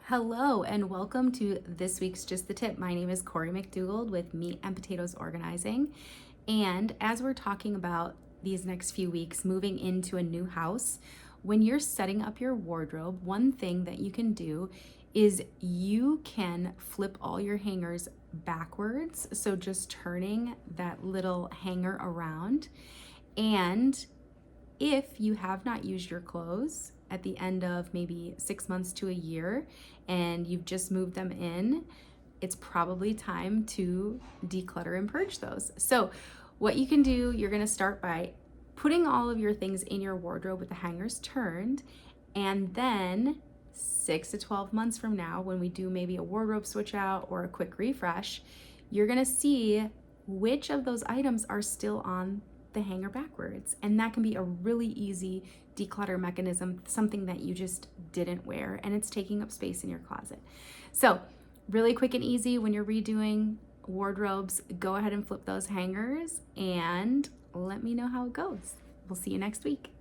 Hello and welcome to this week's Just the Tip. My name is Corey McDougald with Meat and Potatoes Organizing. And as we're talking about these next few weeks moving into a new house, when you're setting up your wardrobe, one thing that you can do is you can flip all your hangers backwards. So just turning that little hanger around. And if you have not used your clothes at the end of maybe 6 months to a year and you've just moved them in, it's probably time to declutter and purge those. So what you can do, you're gonna start by putting all of your things in your wardrobe with the hangers turned, and then 6 to 12 months from now, when we do maybe a wardrobe switch out or a quick refresh, you're gonna see which of those items are still on the hanger backwards. And that can be a really easy declutter mechanism, something that you just didn't wear and it's taking up space in your closet. So really quick and easy when you're redoing wardrobes, go ahead and flip those hangers and let me know how it goes. We'll see you next week.